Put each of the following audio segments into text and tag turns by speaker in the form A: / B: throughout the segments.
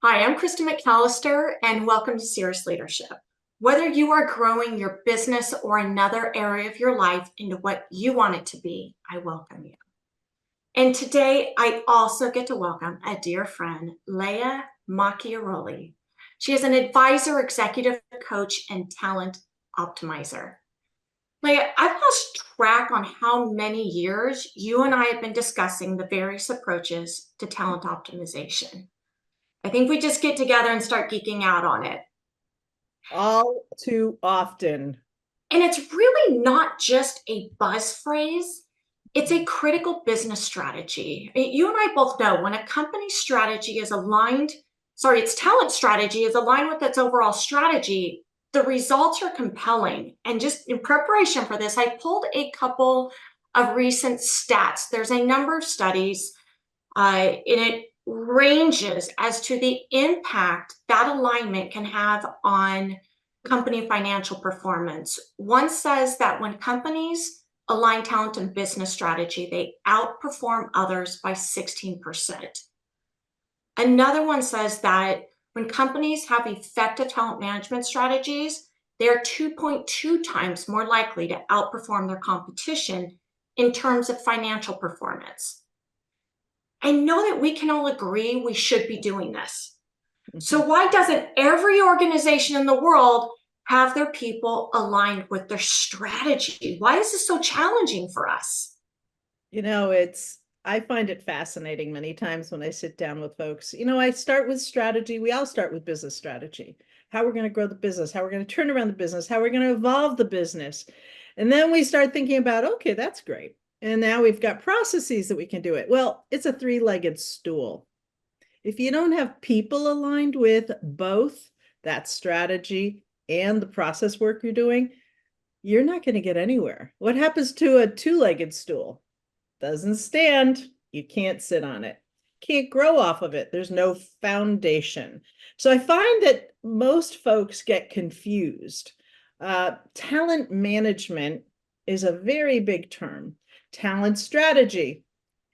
A: Hi, I'm Krista McAllister, and welcome to Cerius Leadership. Whether you are growing your business or another area of your life into what you want it to be, I welcome you. And today, I also get to welcome a dear friend, w.Lea Macchiaroli. She is an advisor, executive coach, and talent optimizer. w.Lea, I've lost track on how many years you and I have been discussing the various approaches to talent optimization. I think we just get together and start geeking out on it.
B: All too often.
A: And it's really not just a buzz phrase, it's a critical business strategy. You and I both know when a company's strategy is aligned, its talent strategy is aligned with its overall strategy, the results are compelling. And just in preparation for this, I pulled a couple of recent stats. There's a number of studies, and it ranges as to the impact that alignment can have on company financial performance. One says that when companies align talent and business strategy, they outperform others by 16%. Another one says that when companies have effective talent management strategies, they're 2.2 times more likely to outperform their competition in terms of financial performance. I know that we can all agree we should be doing this. So why doesn't every organization in the world have their people aligned with their strategy? Why is this so challenging for us?
B: I find it fascinating many times when I sit down with folks. I start with strategy. We all start with business strategy, how we're going to grow the business, how we're going to turn around the business, how we're going to evolve the business. And then we start thinking about, okay, that's great. And now we've got processes that we can do it. Well, it's a three-legged stool. If you don't have people aligned with both that strategy and the process work you're doing, you're not going to get anywhere. What happens to a two-legged stool? Doesn't stand. You can't sit on it. Can't grow off of it. There's no foundation. So I find that most folks get confused. Talent management is a very big term. Talent strategy,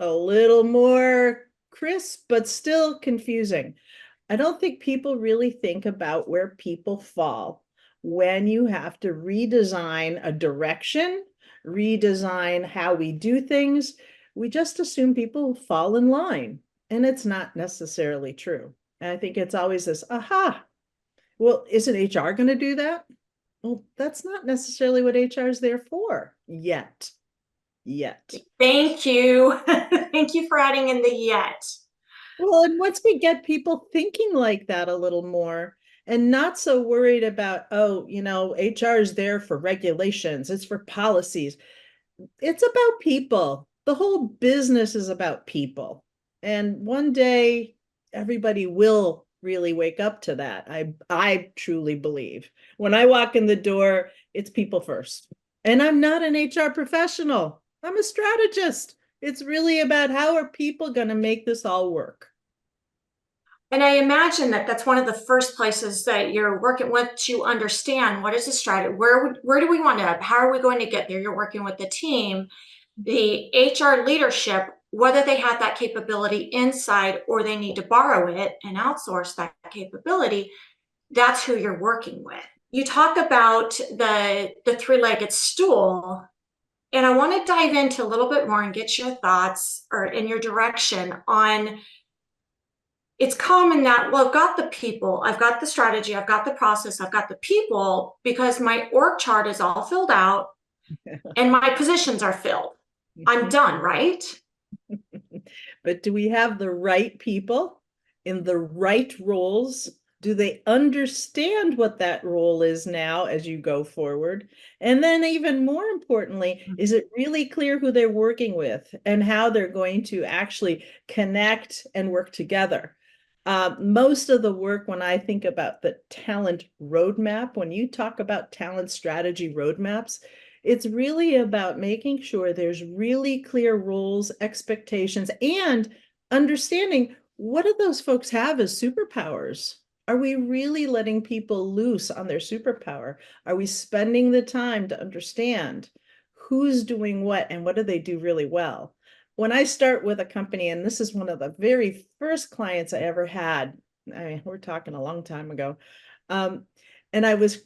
B: a little more crisp, but still confusing. I don't think people really think about where people fall when you have to redesign a direction, redesign how we do things. We just assume people fall in line, and it's not necessarily true. And I think it's always this, aha, well, isn't HR going to do that? Well, that's not necessarily what HR is there for yet.
A: Thank you. Thank you for adding in the yet.
B: Well, and once we get people thinking like that a little more and not so worried about, oh, HR is there for regulations, it's for policies. It's about people. The whole business is about people. And one day everybody will really wake up to that. I truly believe. When I walk in the door, it's people first. And I'm not an HR professional. I'm a strategist. It's really about how are people going to make this all work.
A: And I imagine that that's one of the first places that you're working with to understand what is the strategy, where do we want to, how are we going to get there? You're working with the team, the HR leadership, whether they have that capability inside or they need to borrow it and outsource that capability, that's who you're working with. You talk about the three-legged stool, and I want to dive into a little bit more and get your thoughts or in your direction on. It's common that, well, I've got the people, I've got the strategy, I've got the process, I've got the people because my org chart is all filled out and my positions are filled. I'm done, right?
B: But do we have the right people in the right roles? Do they understand what that role is now as you go forward? And then, even more importantly, is it really clear who they're working with and how they're going to actually connect and work together? Most of the work, when I think about the talent roadmap, when you talk about talent strategy roadmaps, it's really about making sure there's really clear roles, expectations, and understanding what do those folks have as superpowers? Are we really letting people loose on their superpower? Are we spending the time to understand who's doing what and what do they do really well? When I start with a company, and this is one of the very first clients I ever had, I mean, we're talking a long time ago. Um, and I was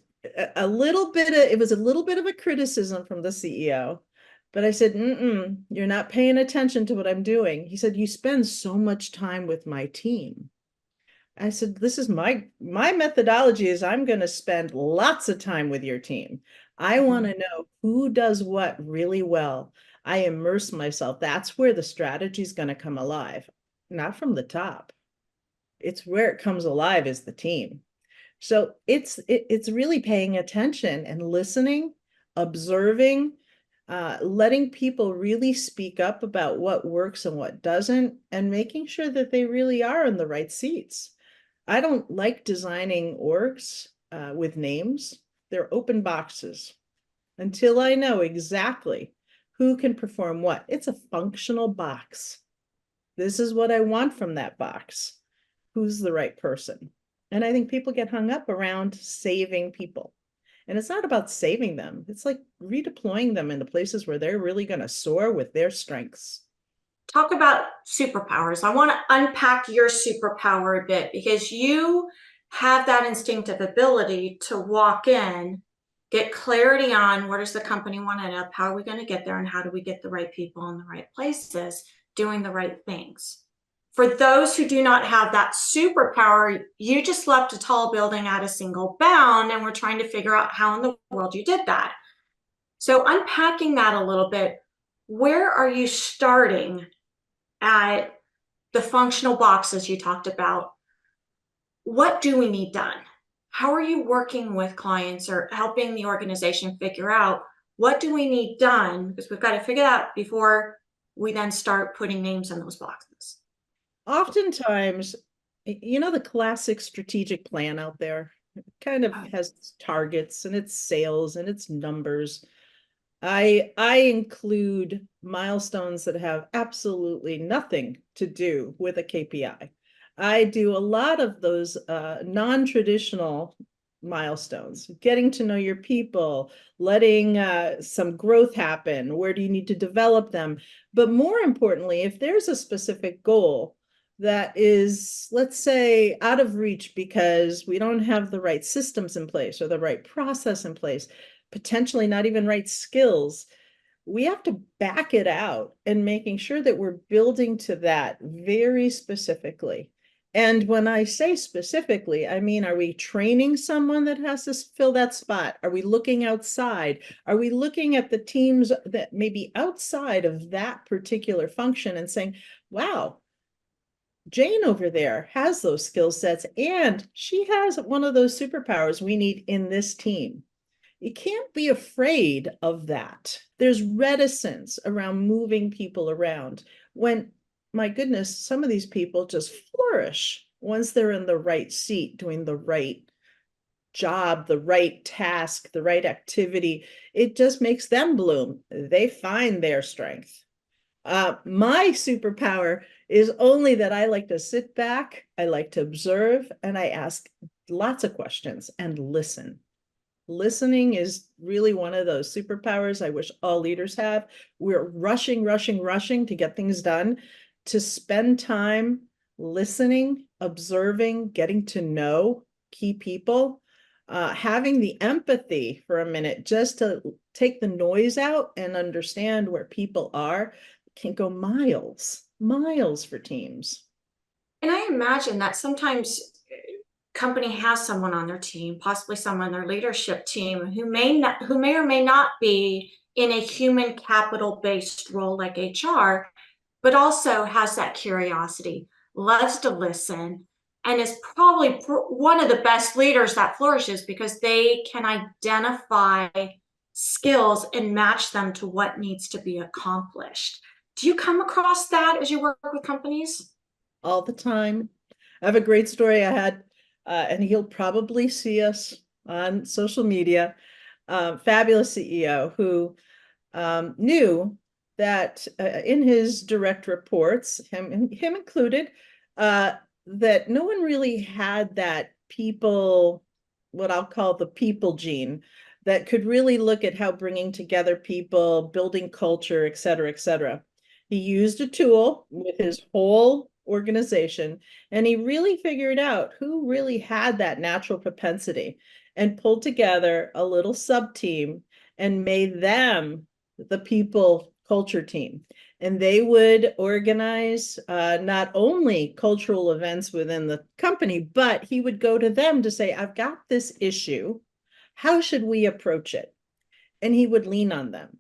B: a little bit of, it was a little bit of a criticism from the CEO, but I said, you're not paying attention to what I'm doing. He said, you spend so much time with my team. I said, this is my methodology is I'm going to spend lots of time with your team. I want
A: Mhm.
B: to know who does what really well. I immerse myself. That's where the strategy is going to come alive, not from the top. It's where it comes alive is the team. So it's really paying attention and listening, observing, letting people really speak up about what works and what doesn't, and making sure that they really are in the right seats. I don't like designing orgs with names. They're open boxes until I know exactly who can perform what. It's a functional box. This is what I want from that box. Who's the right person? And I think people get hung up around saving people. And it's not about saving them. It's like redeploying them into places where they're really going to soar with their strengths.
A: Talk about superpowers. I want to unpack your superpower a bit because you have that instinctive ability to walk in, get clarity on where does the company want to end up, how are we going to get there, and how do we get the right people in the right places doing the right things. For those who do not have that superpower, you just leapt a tall building at a single bound, and we're trying to figure out how in the world you did that. So, unpacking that a little bit, where are you starting at the functional boxes you talked about? What do we need done? How are you working with clients or helping the organization figure out what do we need done? Because we've got to figure that out before we then start putting names in those boxes.
B: Oftentimes, the classic strategic plan out there kind of has targets and its sales and its numbers. I include milestones that have absolutely nothing to do with a KPI. I do a lot of those non-traditional milestones, getting to know your people, letting some growth happen. Where do you need to develop them? But more importantly, if there's a specific goal that is, let's say, out of reach because we don't have the right systems in place or the right process in place, potentially not even right skills, we have to back it out and making sure that we're building to that very specifically. And when I say specifically, I mean, are we training someone that has to fill that spot? Are we looking outside? Are we looking at the teams that may be outside of that particular function and saying, wow, Jane over there has those skill sets and she has one of those superpowers we need in this team. You can't be afraid of that. There's reticence around moving people around when, my goodness, some of these people just flourish once they're in the right seat, doing the right job, the right task, the right activity. It just makes them bloom. They find their strength. My superpower is only that I like to sit back, I like to observe, and I ask lots of questions and listen. Listening is really one of those superpowers I wish all leaders have. We're rushing, rushing, rushing to get things done. To spend time listening, observing, getting to know key people, having the empathy for a minute just to take the noise out and understand where people are can go miles, miles for teams.
A: And I imagine that sometimes company has someone on their team, possibly someone on their leadership team who may or may not be in a human capital based role like HR, but also has that curiosity, loves to listen, and is probably one of the best leaders that flourishes because they can identify skills and match them to what needs to be accomplished. Do you come across that as you work with companies?
B: All the time. I have a great story I had, and he'll probably see us on social media. Fabulous CEO who knew that in his direct reports, him included, that no one really had that people, what I'll call the people gene, that could really look at how bringing together people, building culture, et cetera, et cetera. He used a tool with his whole organization, and he really figured out who really had that natural propensity and pulled together a little sub team and made them the people culture team. And they would organize not only cultural events within the company, but he would go to them to say, I've got this issue. How should we approach it? And he would lean on them.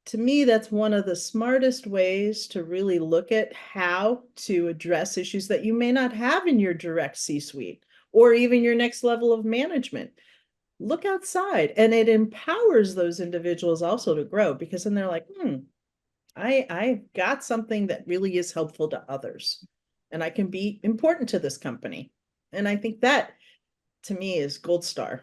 B: To me, that's one of the smartest ways to really look at how to address issues that you may not have in your direct C-suite or even your next level of management. Look outside, and it empowers those individuals also to grow, because then they're like, I got something that really is helpful to others, and I can be important to this company. And I think that, to me, is gold star,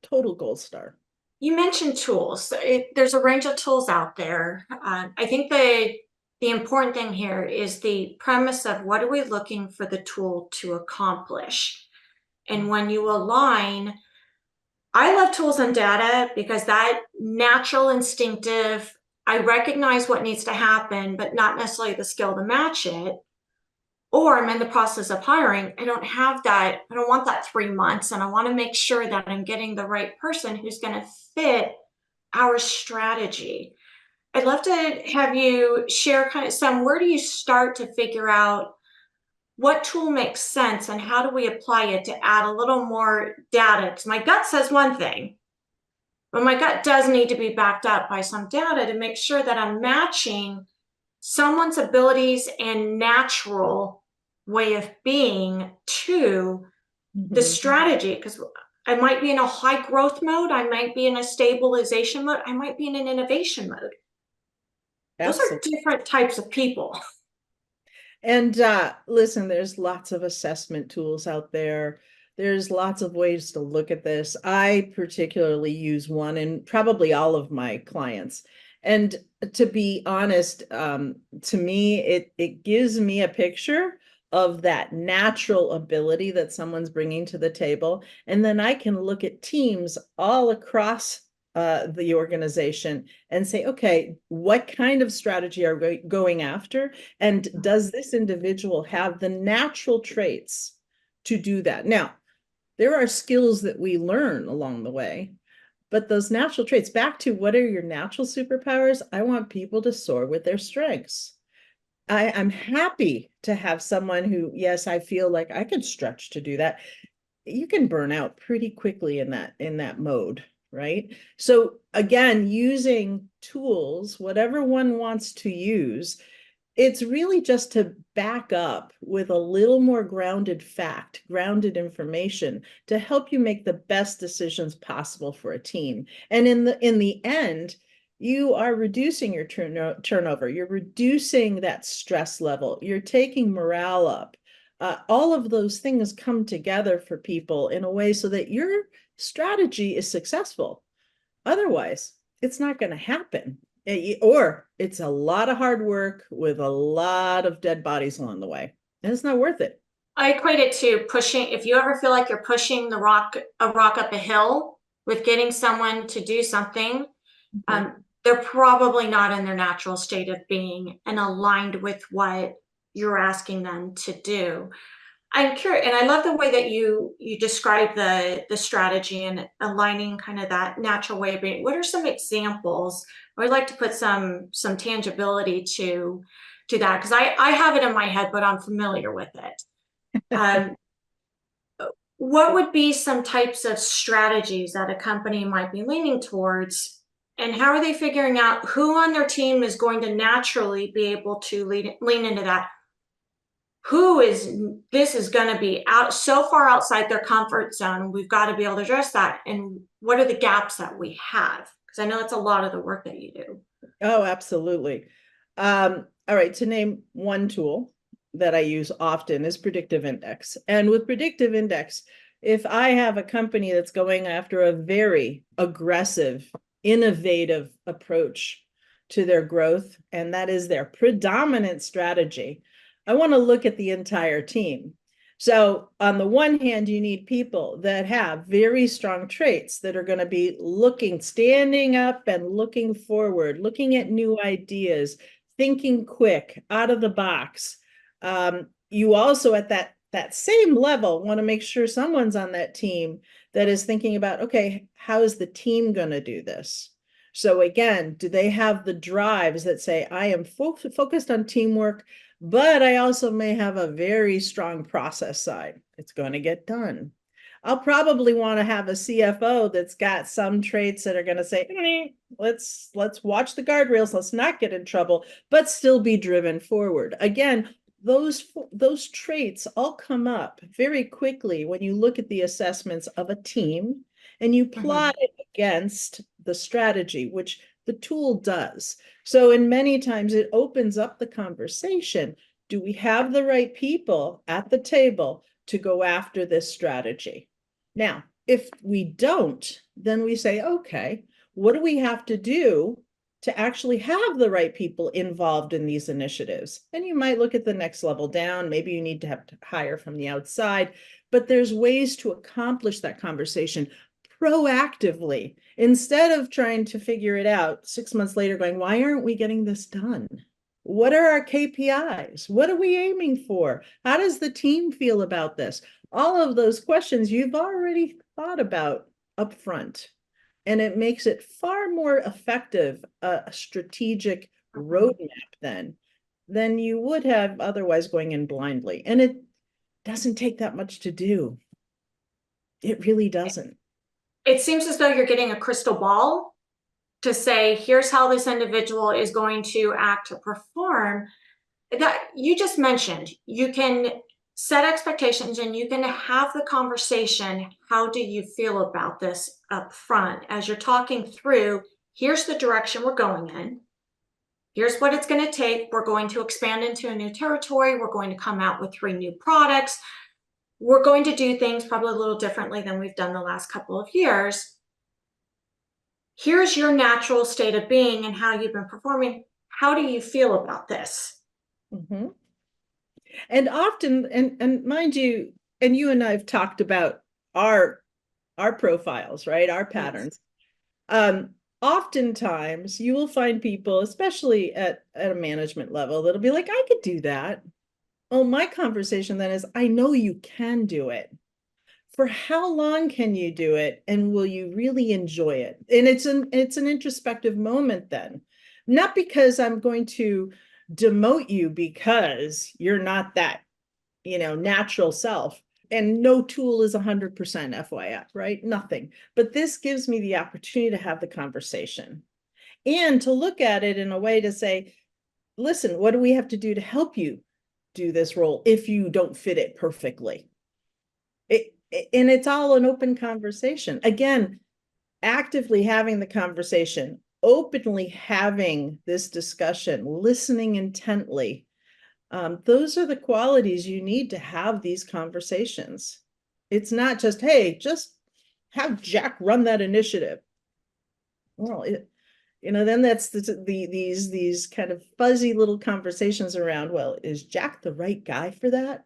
B: total gold star.
A: You mentioned tools. There's a range of tools out there. I think the important thing here is the premise of what are we looking for the tool to accomplish. And when you align, I love tools and data because that natural, instinctive, I recognize what needs to happen, but not necessarily the skill to match it. Or I'm in the process of hiring. I don't have that. I don't want that 3 months. And I want to make sure that I'm getting the right person who's going to fit our strategy. I'd love to have you share kind of where do you start to figure out what tool makes sense and how do we apply it to add a little more data? Because my gut says one thing, but my gut does need to be backed up by some data to make sure that I'm matching someone's abilities and natural way of being to the strategy. Because I might be in a high growth mode, I might be in a stabilization mode, I might be in an innovation mode. Those are
B: Absolutely.
A: different types of people.
B: And listen, there's lots of assessment tools out there. There's lots of ways to look at this. I particularly use one in probably all of my clients. And to be honest, to me, it gives me a picture of that natural ability that someone's bringing to the table. And then I can look at teams all across the organization and say, okay, what kind of strategy are we going after? And does this individual have the natural traits to do that? Now, there are skills that we learn along the way, but those natural traits, back to what are your natural superpowers? I want people to soar with their strengths. I'm happy to have someone who, yes, I feel like I can stretch to do that. You can burn out pretty quickly in that mode, right? So again, using tools, whatever one wants to use, it's really just to back up with a little more grounded fact, grounded information to help you make the best decisions possible for a team. And in the end, you are reducing your turnover, you're reducing that stress level, you're taking morale up. All of those things come together for people in a way so that your strategy is successful. Otherwise, it's not going to happen. Or it's a lot of hard work with a lot of dead bodies along the way. And it's not worth it.
A: I equate it to pushing. If you ever feel like you're pushing a rock up a hill with getting someone to do something, they're probably not in their natural state of being and aligned with what you're asking them to do. I'm curious, and I love the way that you describe the strategy and aligning kind of that natural way of being. What are some examples? I'd like to put some tangibility to that, because I have it in my head, but I'm familiar with it. What would be some types of strategies that a company might be leaning towards, and how are they figuring out who on their team is going to naturally be able to lean into that? This is going to be out so far outside their comfort zone. We've got to be able to address that. And what are the gaps that we have? Because I know that's a lot of the work that you do.
B: Oh, absolutely. All right, to name one tool that I use often is predictive index. And with predictive index, if I have a company that's going after a very aggressive, innovative approach to their growth, and that is their predominant strategy, I want to look at the entire team. So on the one hand, you need people that have very strong traits that are going to be standing up and looking forward, looking at new ideas, thinking quick, out of the box, you also at that same level want to make sure someone's on that team that is thinking about, okay, how is the team going to do this? So again, do they have the drives that say, I am focused on teamwork, but I also may have a very strong process side. It's going to get done. I'll probably want to have a CFO that's got some traits that are going to say, let's watch the guardrails, let's not get in trouble, but still be driven forward. Again, those traits all come up very quickly when you look at the assessments of a team and you plot it against the strategy, which the tool does. So in many times it opens up the conversation. Do we have the right people at the table to go after this strategy? Now, if we don't, then we say, okay, what do we have to do to actually have the right people involved in these initiatives? And you might look at the next level down. Maybe you need to have to hire from the outside, but there's ways to accomplish that conversation proactively instead of trying to figure it out 6 months later going, why aren't we getting this done? What are our KPIs? What are we aiming for? How does the team feel about this? All of those questions you've already thought about up front. And it makes it far more effective, a strategic roadmap than you would have otherwise going in blindly. And it doesn't take that much to do. It really doesn't.
A: It seems as though you're getting a crystal ball to say, here's how this individual is going to act or perform. That you just mentioned, you can set expectations and you can have the conversation. How do you feel about this up front as you're talking through? Here's the direction we're going in. Here's what it's going to take. We're going to expand into a new territory. We're going to come out with 3 new products. We're going to do things probably a little differently than we've done the last couple of years. Here's your natural state of being and how you've been performing. How do you feel about this?
B: Mm-hmm. And often, and mind you, and you and I have talked about our profiles, right? Our patterns. Yes. Oftentimes you will find people, especially at a management level, that'll be like, I could do that. Well, my conversation then is, I know you can do it. For how long can you do it? And will you really enjoy it? And it's an introspective moment then. Not because I'm going to demote you because you're not that, natural self. And no tool is 100% FYI, right? Nothing. But this gives me the opportunity to have the conversation and to look at it in a way to say, listen, what do we have to do to help you do this role if you don't fit it perfectly? And it's all an open conversation. Again, actively having the conversation, openly having this discussion, listening intently. Those are the qualities you need to have these conversations. It's not just, hey, just have Jack run that initiative. Well, then that's these kind of fuzzy little conversations around, well, is Jack the right guy for that?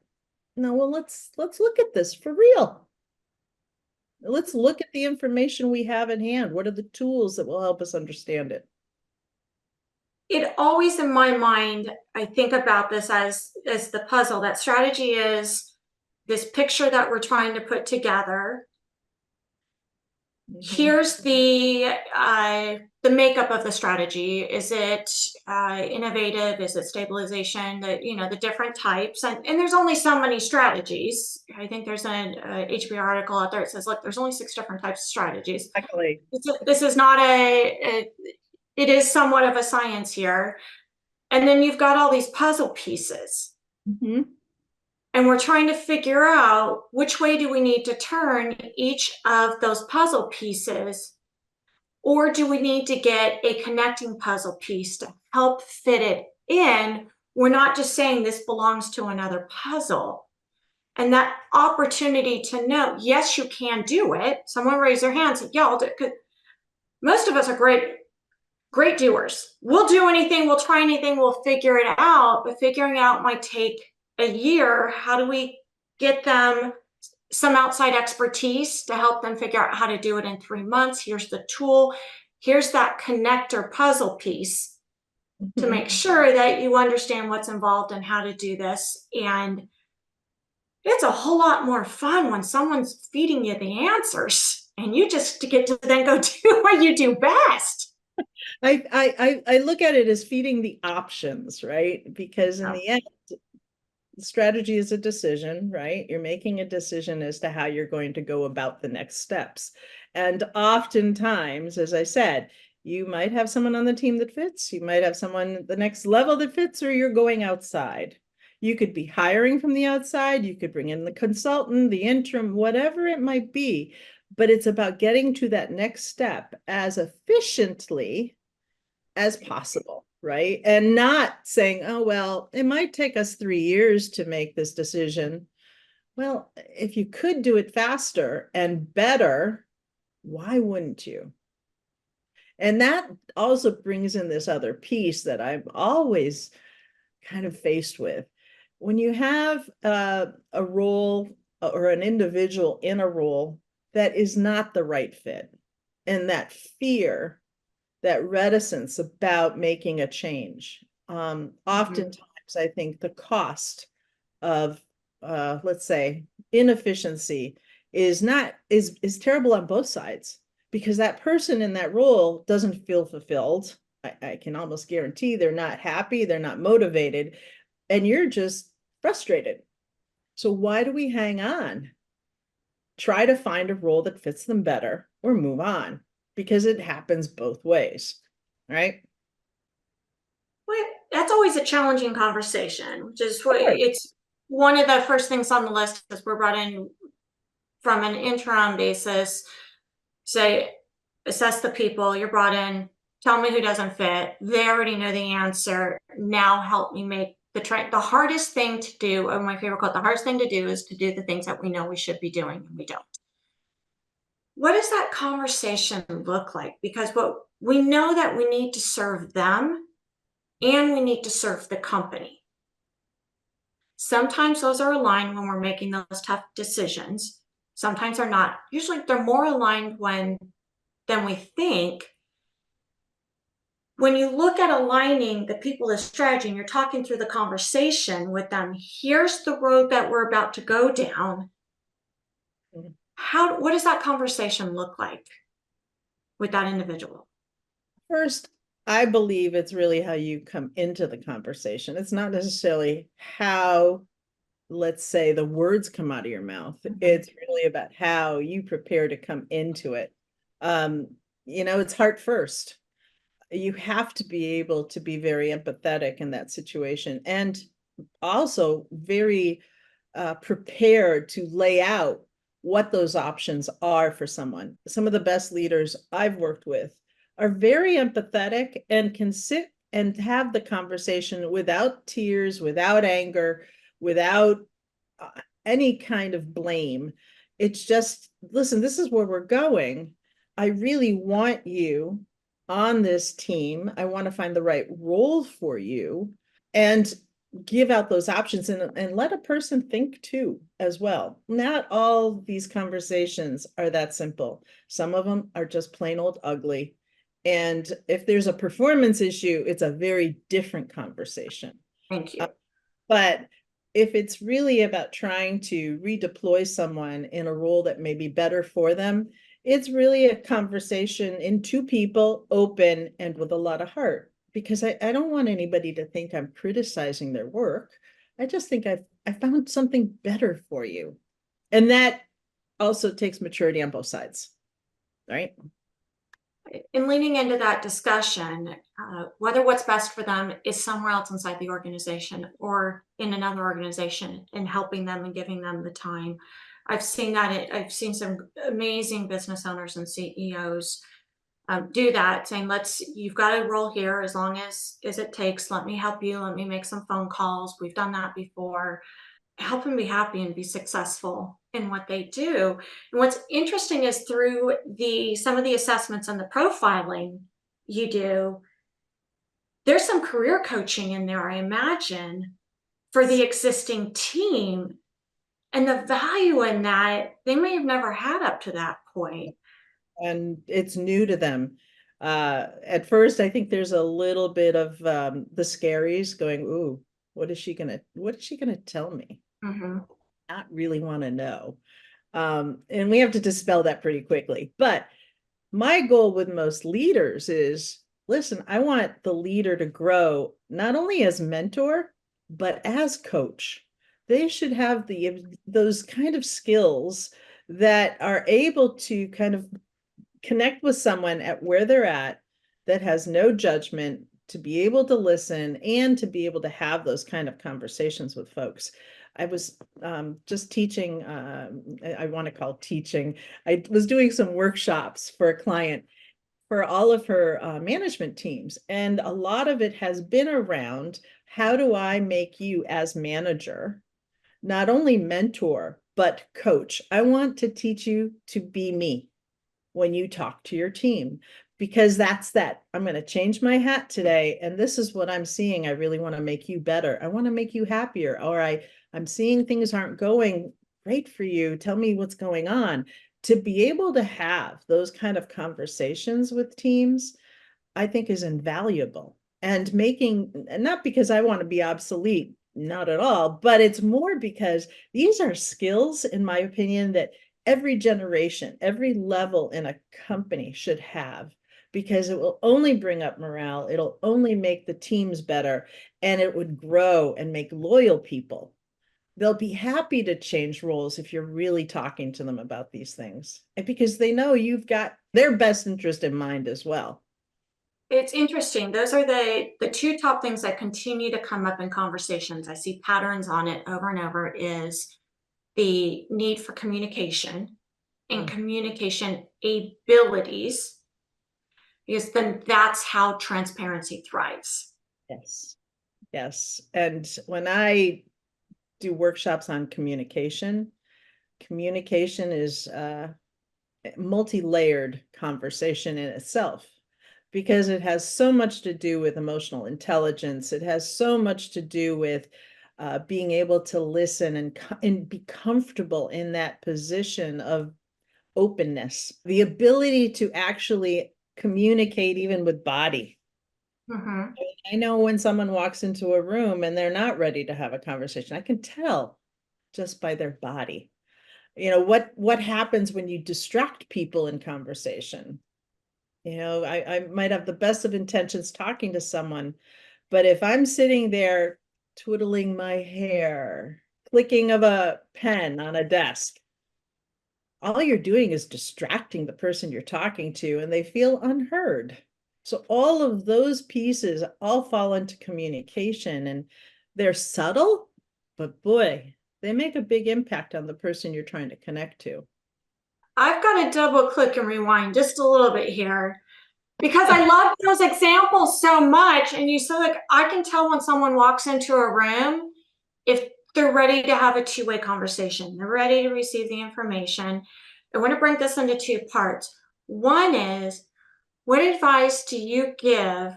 B: No, well, let's look at this for real. Let's look at the information we have in hand. What are the tools that will help us understand it?
A: It always, in my mind, I think about this as the puzzle. That strategy is this picture that we're trying to put together. Here's the makeup of the strategy. Is it innovative? Is it stabilization? The different types. And there's only so many strategies. I think there's an HBR article out there that says, look, there's only 6 different types of strategies.
B: Exactly.
A: This is not it is somewhat of a science here. And then you've got all these puzzle pieces.
B: Mm-hmm.
A: And we're trying to figure out which way do we need to turn each of those puzzle pieces, or do we need to get a connecting puzzle piece to help fit it in? We're not just saying this belongs to another puzzle. And that opportunity to know, yes, you can do it. Someone raise their hand and say, yeah, I'll do it. Most of us are great doers. We'll do anything, we'll try anything, we'll figure it out, but figuring out might take a year. How do we get them some outside expertise to help them figure out how to do it in 3 months? Here's the tool. Here's that connector puzzle piece to make sure that you understand what's involved and how to do this. And It's a whole lot more fun when someone's feeding you the answers and you just get to then go do what you do best.
B: I look at it as feeding the options, right? Because in
A: Oh,
B: the end, strategy is a decision, right? You're making a decision as to how you're going to go about the next steps. And oftentimes, as I said, you might have someone on the team that fits, you might have someone the next level that fits, or you're going outside. You could be hiring from the outside, you could bring in the consultant, the interim, whatever it might be. But it's about getting to that next step as efficiently as possible, right? And not saying, oh, well, it might take us 3 years to make this decision. Well, if you could do it faster and better, why wouldn't you? And that also brings in this other piece that I'm always kind of faced with. When you have a role or an individual in a role that is not the right fit, and that fear, that reticence about making a change.
A: mhm.
B: Oftentimes, I think the cost of, let's say, inefficiency is terrible on both sides, because that person in that role doesn't feel fulfilled. I can almost guarantee they're not happy, they're not motivated, and you're just frustrated. So why do we hang on? Try to find a role that fits them better or move on, because it happens both ways, right?
A: Well, that's always a challenging conversation, which is what
B: Sure.
A: it's one of the first things on the list because we're brought in from an interim basis. Say, assess the people you're brought in, tell me who doesn't fit. They already know the answer. Now help me make the train. The hardest thing to do, or my favorite quote, the hardest thing to do is to do the things that we know we should be doing and we don't. What does that conversation look like? Because what we know that we need to serve them and we need to serve the company. Sometimes those are aligned when we're making those tough decisions. Sometimes they're not. Usually they're more aligned when than we think. When you look at aligning the people as strategy and you're talking through the conversation with them, here's the road that we're about to go down. What does that conversation look like with that individual?
B: First, I believe it's really how you come into the conversation. It's not necessarily how, let's say, the words come out of your mouth.
A: Mhm.
B: It's really about how you prepare to come into it. Um, it's heart first. You have to be able to be very empathetic in that situation, and also very prepared to lay out what those options are for someone. Some of the best leaders I've worked with are very empathetic and can sit and have the conversation without tears, without anger, without uh, any kind of blame. It's just, listen, this is where we're going. I really want you on this team. I want to find the right role for you. And give out those options, and let a person think too as well. Not all these conversations are that simple. Some of them are just plain old ugly. And if there's a performance issue, it's a very different conversation.
A: Thank
B: Uh,
A: you.
B: but if it's really about trying to redeploy someone in a role that may be better for them, it's really a conversation in two people, open and with a lot of heart. Because I don't want anybody to think I'm criticizing their work. I just think I found something better for you. And that also takes maturity on both sides, right?
A: In leaning into that discussion, whether what's best for them is somewhere else inside the organization or in another organization and helping them and giving them the time. I've seen that. I've seen some amazing business owners and CEOs do that, saying, you've got a role here as long as it takes. Let me help you. Let me make some phone calls. We've done that before. Help them be happy and be successful in what they do. And what's interesting is through the some of the assessments and the profiling you do, there's some career coaching in there, I imagine, for the existing team. And the value in that they may have never had up to that point.
B: And it's new to them. At first, I think there's a little bit of the scaries going, ooh, what is she gonna tell me?
A: Mm-hmm.
B: not really want to know. And we have to dispel that pretty quickly. But my goal with most leaders is, listen, I want the leader to grow not only as mentor, but as coach. They should have those kind of skills that are able to kind of connect with someone at where they're at, that has no judgment, to be able to listen and to be able to have those kind of conversations with folks. I was just teaching, I want to call teaching. I was doing some workshops for a client for all of her management teams. And a lot of it has been around, how do I make you as manager, not only mentor, but coach? I want to teach you to be me when you talk to your team, because I'm going to change my hat today, and this is what I'm seeing. I really want to make you better. I want to make you happier. Or I'm seeing things aren't going great for you. Tell me what's going on. To be able to have those kind of conversations with teams, I think is invaluable. And not because I want to be obsolete, not at all, but it's more because these are skills, in my opinion, that every generation, every level in a company should have, because it will only bring up morale, it'll only make the teams better, and it would grow and make loyal people. They'll be happy to change roles if you're really talking to them about these things, and because they know you've got their best interest in mind as well.
A: It's interesting. Those are the two top things that continue to come up in conversations. I see patterns on it over and over, is the need for communication and communication abilities, because then that's how transparency thrives.
B: Yes. Yes. And when I do workshops on communication, communication is multi-layered conversation in itself, because it has so much to do with emotional intelligence. It has so much to do with being able to listen and be comfortable in that position of openness, the ability to actually communicate even with body.
A: Mm-hmm.
B: I know when someone walks into a room and they're not ready to have a conversation. I can tell just by their body. What happens when you distract people in conversation? I might have the best of intentions talking to someone, but if I'm sitting there twiddling my hair, clicking of a pen on a desk, all you're doing is distracting the person you're talking to, and they feel unheard. So all of those pieces all fall into communication, and they're subtle, but boy, they make a big impact on the person you're trying to connect to.
A: I've got to double click and rewind just a little bit here, because I love those examples so much. And you said, like, I can tell when someone walks into a room if they're ready to have a two-way conversation, they're ready to receive the information. I want to break this into two parts. One is, what advice do you give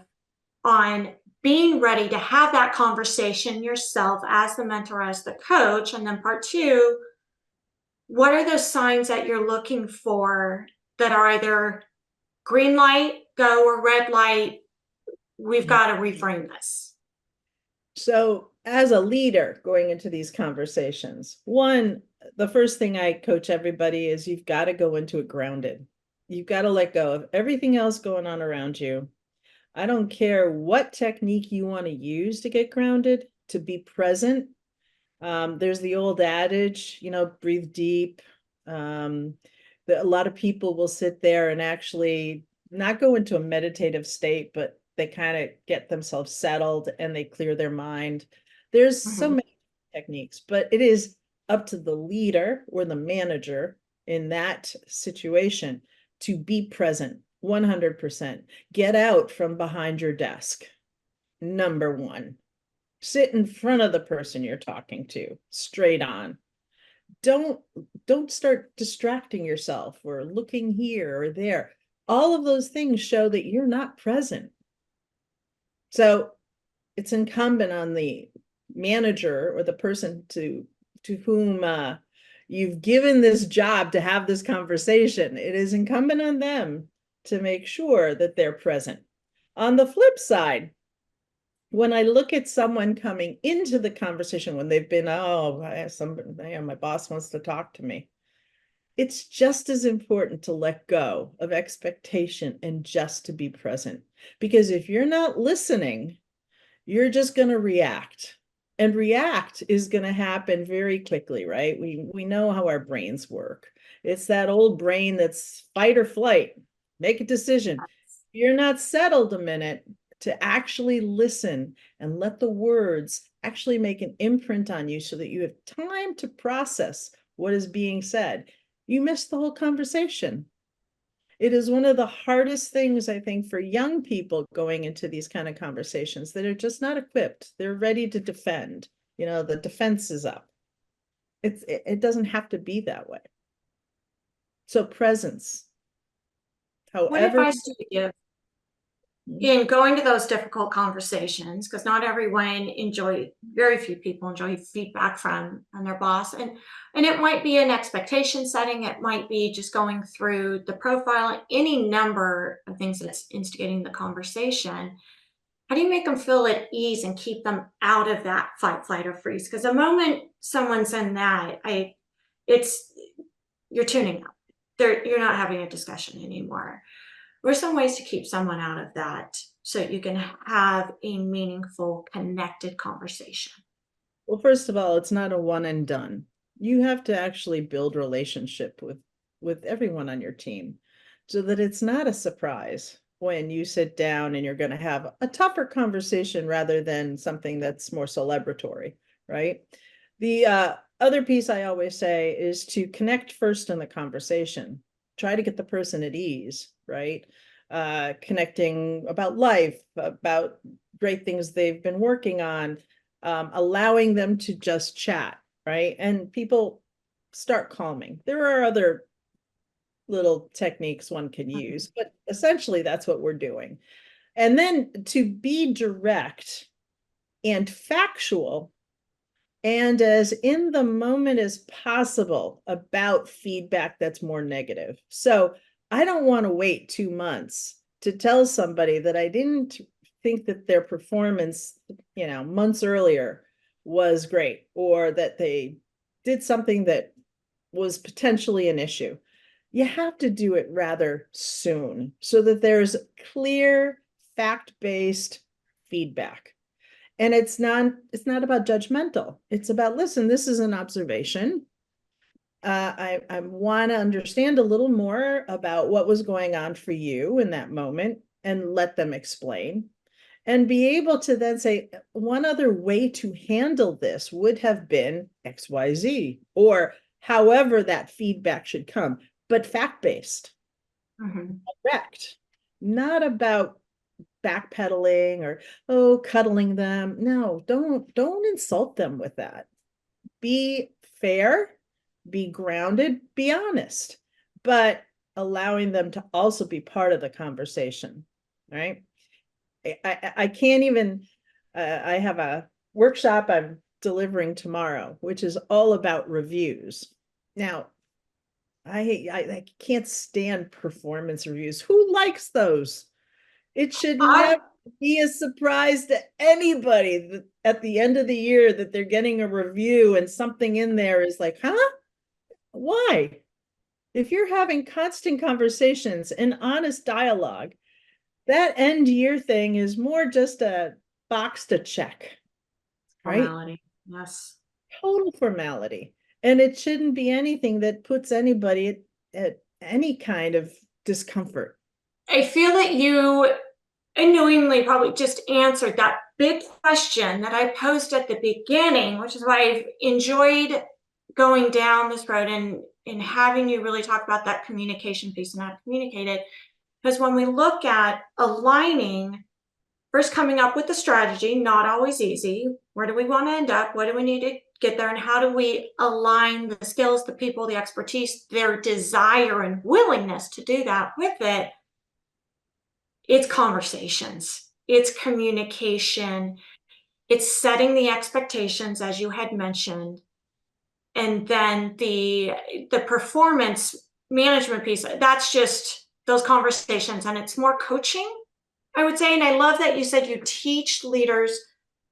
A: on being ready to have that conversation yourself as the mentor, as the coach? And then part two, what are those signs that you're looking for that are either green light, go, or red light, we've got to reframe this?
B: So, as a leader going into these conversations, the first thing I coach everybody is, you've got to go into it grounded. You've got to let go of everything else going on around you. I don't care what technique you want to use to get grounded, to be present. There's the old adage, breathe deep. A lot of people will sit there and actually not go into a meditative state, but they kind of get themselves settled and they clear their mind. There's so
A: Mm-hmm.
B: many techniques, but it is up to the leader or the manager in that situation to be present 100%. Get out from behind your desk. Number one, sit in front of the person you're talking to, straight on. Don't don't start distracting yourself or looking here or there. All of those things show that you're not present. So it's incumbent on the manager or the person to whom you've given this job to have this conversation. It is incumbent on them to make sure that they're present. On the flip side, when I look at someone coming into the conversation when they've been, oh, my boss wants to talk to me. It's just as important to let go of expectation and just to be present. Because if you're not listening, you're just going to react. And react is going to happen very quickly, right? We know how our brains work. It's that old brain that's fight or flight. Make a decision. You're not settled a minute to actually listen and let the words actually make an imprint on you so that you have time to process what is being said. You miss the whole conversation. It is one of the hardest things, I think, for young people going into these kind of conversations that are just not equipped. They're ready to defend. The defense is up. It doesn't have to be that way. So presence,
A: What
B: however.
A: advice do you give in going to those difficult conversations? Because not everyone very few people enjoy feedback from their boss. And it might be an expectation setting. It might be just going through the profile, any number of things that's instigating the conversation. How do you make them feel at ease and keep them out of that fight, flight, or freeze? Because the moment someone's in that, it's you're tuning out. You're not having a discussion anymore. What are some ways to keep someone out of that so you can have a meaningful, connected conversation?
B: Well, first of all, it's not a one and done. You have to actually build relationship with everyone on your team so that it's not a surprise when you sit down and you're going to have a tougher conversation rather than something that's more celebratory, right? The other piece I always say is to connect first in the conversation. Try to get the person at ease, right? Connecting about life, about great things they've been working on, allowing them to just chat, right? And people start calming. There are other little techniques one can use, but essentially that's what we're doing. And then to be direct and factual and as in the moment as possible about feedback that's more negative. So I don't want to wait 2 months to tell somebody that I didn't think that their performance, months earlier was great, or that they did something that was potentially an issue. You have to do it rather soon so that there's clear fact-based feedback. And it's not about judgmental. It's about, listen, this is an observation. I want to understand a little more about what was going on for you in that moment and let them explain. And be able to then say, one other way to handle this would have been XYZ, or however that feedback should come, but fact-based, correct, not about backpedaling or cuddling them. No, don't insult them with that. Be fair, be grounded, be honest, but allowing them to also be part of the conversation, right? I can't even, I have a workshop I'm delivering tomorrow, which is all about reviews. Now, I can't stand performance reviews. Who likes those? It should
A: I
B: never be a surprise to anybody that at the end of the year that they're getting a review and something in there is like, huh? Why? If you're having constant conversations and honest dialogue, that end year thing is more just a box to check, right?
A: Formality. Yes.
B: Total formality. And it shouldn't be anything that puts anybody at any kind of discomfort.
A: I feel that you unknowingly probably just answered that big question that I posed at the beginning, which is why I've enjoyed going down this road and having you really talk about that communication piece and how to communicate it. Because when we look at aligning, first coming up with the strategy, not always easy. Where do we want to end up? What do we need to get there? And how do we align the skills, the people, the expertise, their desire and willingness to do that with it? It's conversations, it's communication, it's setting the expectations, as you had mentioned. And then the performance management piece, that's just those conversations, and it's more coaching I would say, and I love that you said you teach leaders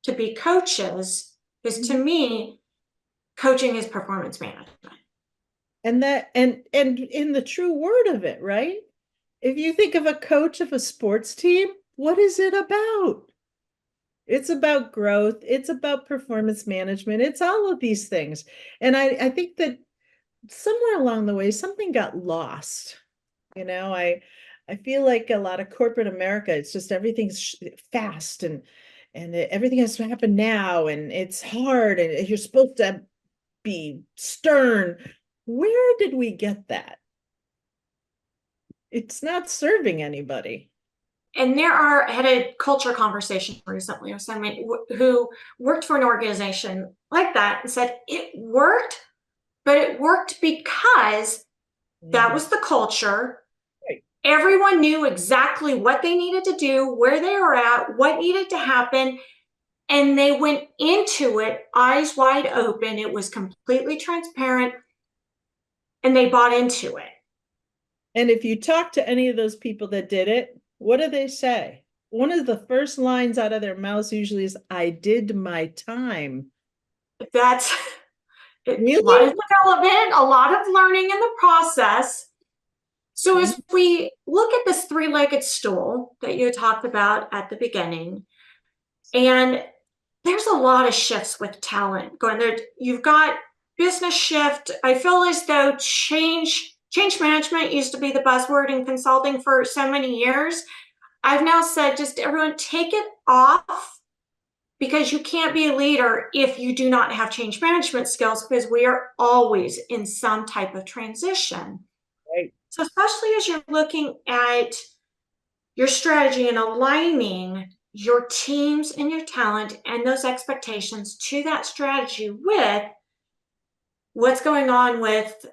A: to be coaches, because to
B: Mhm.
A: me, coaching is performance management.
B: And that and in the true word of it, right? If you think of a coach of a sports team, what is it about? It's about growth, it's about performance management, it's all of these things. And I think that somewhere along the way, something got lost. You know, I feel like a lot of corporate America, it's just everything's fast and everything has to happen now and it's hard and you're supposed to be stern. Where did we get that? It's not serving anybody.
A: And I had a culture conversation recently with someone who worked for an organization like that and said it worked, but it worked because that
B: Mhm.
A: was the culture.
B: Right.
A: Everyone knew exactly what they needed to do, where they were at, what needed to happen, and they went into it eyes wide open. It was completely transparent, and they bought into it.
B: And if you talk to any of those people that did it, what do they say? One of the first lines out of their mouths usually is, I did my time.
A: That's a lot
B: Really?
A: of development, a lot of learning in the process. So, as
B: Mhm.
A: we look at this three legged stool that you talked about at the beginning, and there's a lot of shifts with talent going there. You've got business shift. I feel as though change management used to be the buzzword in consulting for so many years. I've now said just everyone take it off, because you can't be a leader if you do not have change management skills, because we are always in some type of transition.
B: Right.
A: So especially as you're looking at your strategy and aligning your teams and your talent and those expectations to that strategy with what's going on with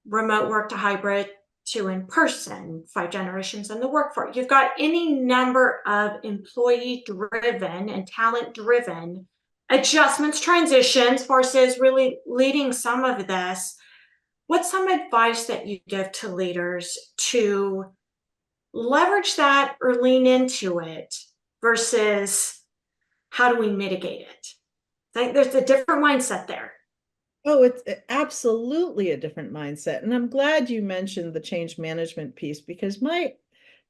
A: remote work to hybrid to in person, 5 generations in the workforce. You've got any number of employee driven and talent driven adjustments, transitions versus really leading some of this. What's some advice that you give to leaders to leverage that or lean into it versus how do we mitigate it? I think there's a different mindset there.
B: Oh, it's absolutely a different mindset. And I'm glad you mentioned the change management piece because my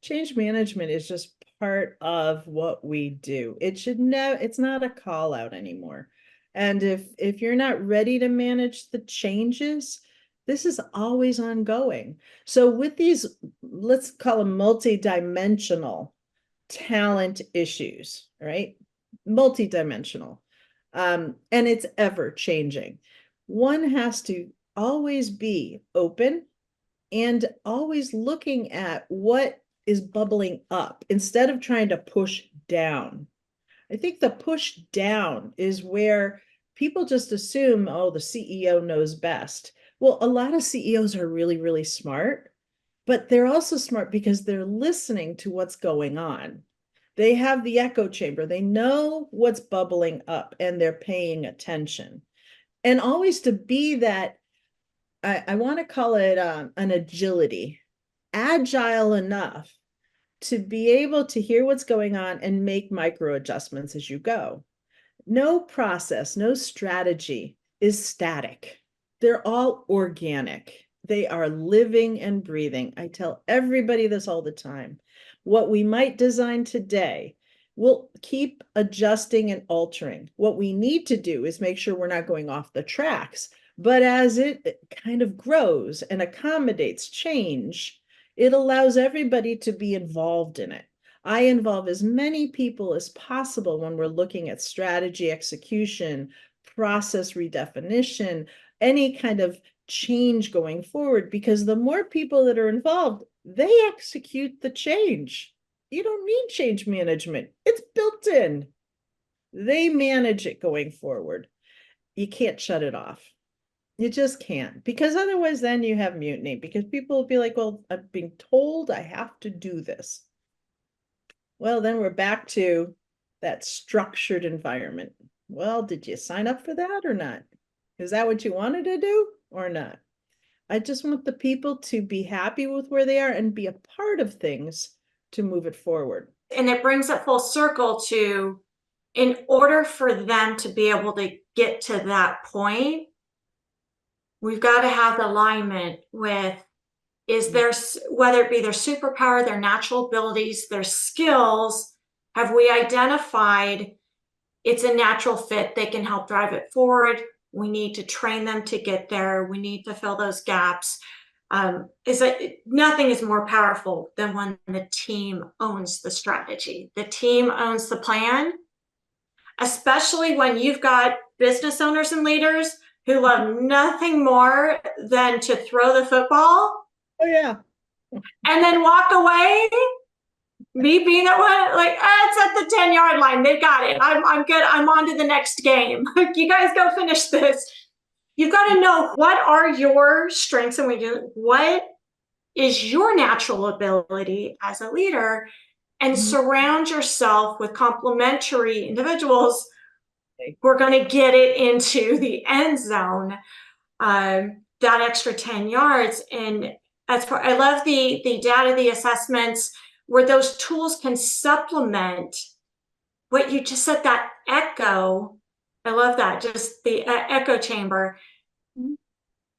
B: change management is just part of what we do. It should never, it's not a call out anymore. And if you're not ready to manage the changes, this is always ongoing. So with these, let's call them multi-dimensional talent issues, right? Multi-dimensional. And it's ever changing. One has to always be open and always looking at what is bubbling up instead of trying to push down. I think the push down is where people just assume, oh, the CEO knows best. Well, a lot of CEOs are really, really smart, but they're also smart because they're listening to what's going on. They have the echo chamber, they know what's bubbling up and they're paying attention. And always to be that, I want to call it an agility, agile enough to be able to hear what's going on and make micro adjustments as you go. No process, no strategy is static. They're all organic. They are living and breathing. I tell everybody this all the time. What we might design today, we'll keep adjusting and altering. What we need to do is make sure we're not going off the tracks. But as it kind of grows and accommodates change, it allows everybody to be involved in it. I involve as many people as possible when we're looking at strategy execution, process redefinition, any kind of change going forward, because the more people that are involved, they execute the change. You don't need change management, it's built in. They manage it going forward. You can't shut it off. You just can't, because otherwise, then you have mutiny, because people will be like, well, I'm being told I have to do this. Well, then we're back to that structured environment. Well, did you sign up for that or not? Is that what you wanted to do or not? I just want the people to be happy with where they are and be a part of things to move it forward.
A: And it brings it full circle to, in order for them to be able to get to that point, we've got to have alignment with, is there, whether it be their superpower, their natural abilities, their skills, have we identified it's a natural fit, they can help drive it forward, we need to train them to get there, we need to fill those gaps. Is that nothing is more powerful than when the team owns the strategy, the team owns the plan, especially when you've got business owners and leaders who love nothing more than to throw the football
B: Oh yeah.
A: and then walk away. Me being that one, like, it's at the 10-yard line. They got it. I'm good. I'm on to the next game. You guys go finish this. You've got to know what are your strengths and what is your natural ability as a leader, and surround yourself with complementary individuals who are going to get it into the end zone, that extra 10 yards. And I love the data, the assessments, where those tools can supplement what you just said, that echo. I love that, just the echo chamber.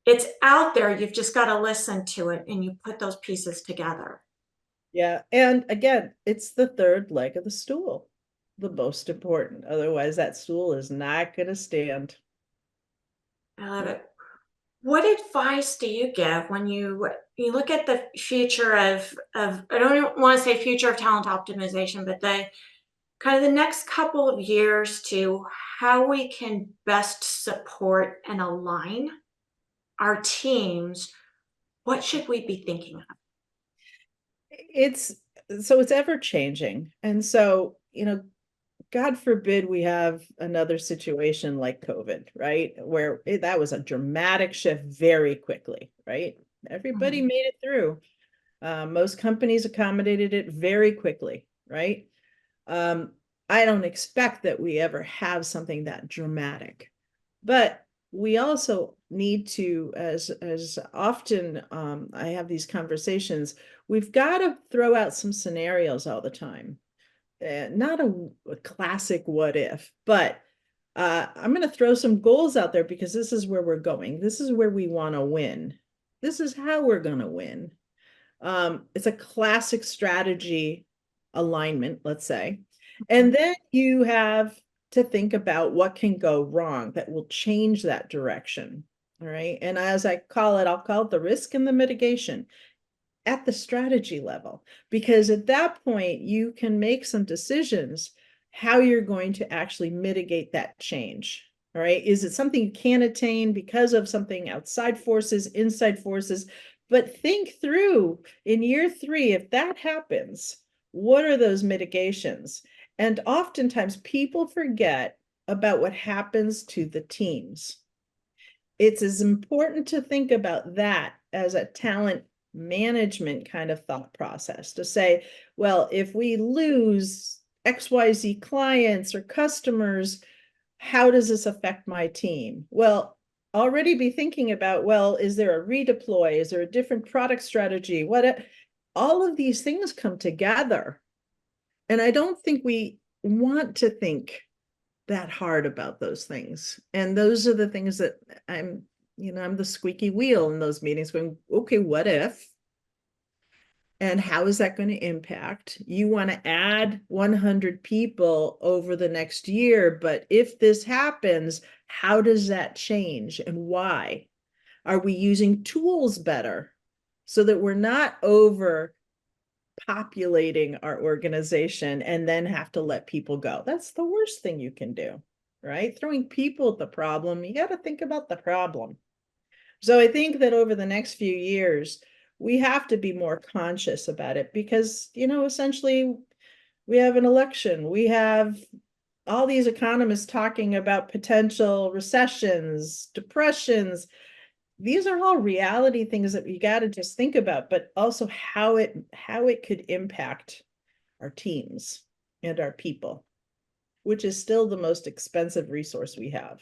A: It's out there. You've just got to listen to it, and you put those pieces together.
B: Yeah. And again, it's the third leg of the stool, the most important. Otherwise, that stool is not going to stand.
A: I love it. What advice do you give when you look at the future of I don't want to say future of talent optimization, but the kind of the next couple of years to how we can best support and align our teams? What should we be thinking of?
B: It's so it's ever changing. And so, God forbid we have another situation like COVID, right? Where that was a dramatic shift very quickly, right? Everybody
A: Mhm.
B: made it through. Most companies accommodated it very quickly, right? Um, I don't expect that we ever have something that dramatic, but we also need to, as often I have these conversations, we've got to throw out some scenarios all the time. Not a classic what if, but I'm going to throw some goals out there because this is where we're going. This is where we want to win. This is how we're going to win. It's a classic strategy alignment, let's say. And then you have to think about what can go wrong that will change that direction. All right. And as I call it, I'll call it the risk and the mitigation at the strategy level, because at that point you can make some decisions how you're going to actually mitigate that change. All right. Is it something you can't attain because of something outside forces, inside forces? But think through in year 3, if that happens, what are those mitigations? And oftentimes people forget about what happens to the teams. It's as important to think about that as a talent management kind of thought process to say, well, if we lose XYZ clients or customers, how does this affect my team? Well, already be thinking about, well, is there a redeploy? Is there a different product strategy? All of these things come together. And I don't think we want to think that hard about those things. And those are the things that I'm the squeaky wheel in those meetings going, okay, what if? And how is that going to impact? You want to add 100 people over the next year, but if this happens, how does that change and why? Are we using tools better so that we're not over populating our organization and then have to let people go? That's the worst thing you can do, right? Throwing people at the problem, you got to think about the problem. So I think that over the next few years, we have to be more conscious about it because, essentially we have an election. We have all these economists talking about potential recessions, depressions. These are all reality things that we got to just think about, but also how it could impact our teams and our people, which is still the most expensive resource we have.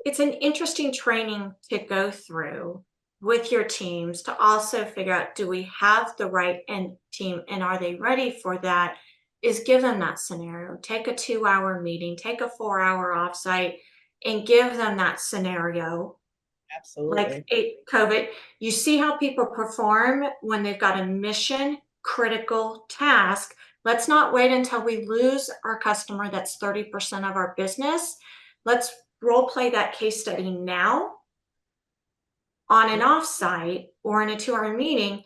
A: It's an interesting training to go through with your teams to also figure out, do we have the right end team and are they ready for that? is give them that scenario. Take a 2-hour meeting, take a 4-hour offsite, and give them that scenario. Like
B: Absolutely.
A: COVID, you see how people perform when they've got a mission critical task. Let's not wait until we lose our customer. That's 30% of our business. Let's role play that case study now on an offsite or in a 2-hour meeting.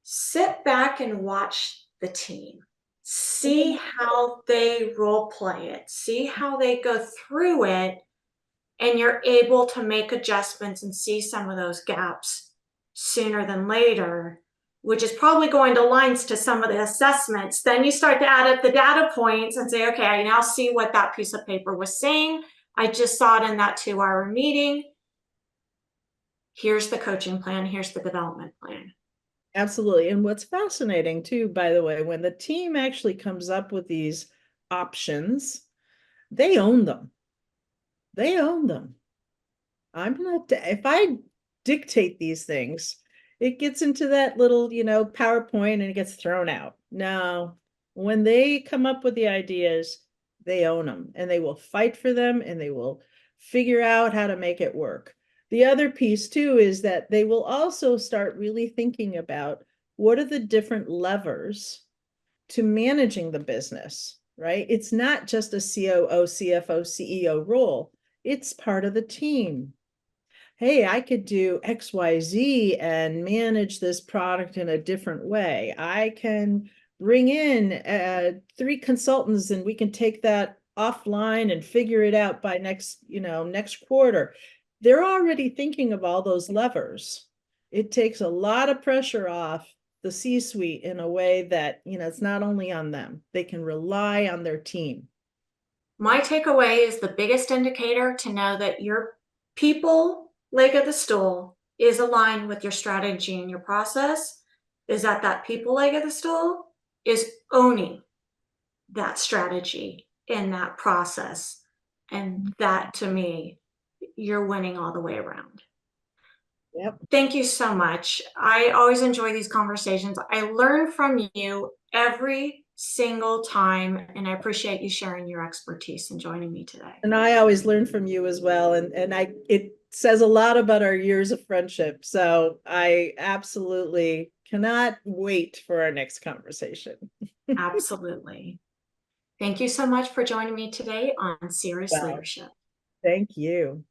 A: Sit back and watch the team. See how they role play it. See how they go through it, and you're able to make adjustments and see some of those gaps sooner than later, which is probably going to lines to some of the assessments. Then you start to add up the data points and say, okay, I now see what that piece of paper was saying. I just saw it in that 2-hour meeting. Here's the coaching plan. Here's the development plan.
B: Absolutely. And what's fascinating too, by the way, when the team actually comes up with these options, they own them. They own them. I'm not, if I dictate these things, it gets into that little, PowerPoint and it gets thrown out. No, when they come up with the ideas, they own them and they will fight for them and they will figure out how to make it work. The other piece too is that they will also start really thinking about what are the different levers to managing the business, right? It's not just a COO, CFO, CEO role. It's part of the team. Hey, I could do XYZ and manage this product in a different way. I can bring in 3 consultants and we can take that offline and figure it out by next quarter. They're already thinking of all those levers. It takes a lot of pressure off the C-suite in a way that, it's not only on them. They can rely on their team.
A: My takeaway is the biggest indicator to know that your people leg of the stool is aligned with your strategy and your process is that people leg of the stool is owning that strategy and that process. And that to me, you're winning all the way around.
B: Yep.
A: Thank you so much. I always enjoy these conversations. I learn from you every single time, and I appreciate you sharing your expertise and joining me today.
B: And I always learn from you as well. And it says a lot about our years of friendship. So I absolutely cannot wait for our next conversation.
A: Absolutely. Thank you so much for joining me today on Cerius
B: Wow.
A: Leadership.
B: Thank you.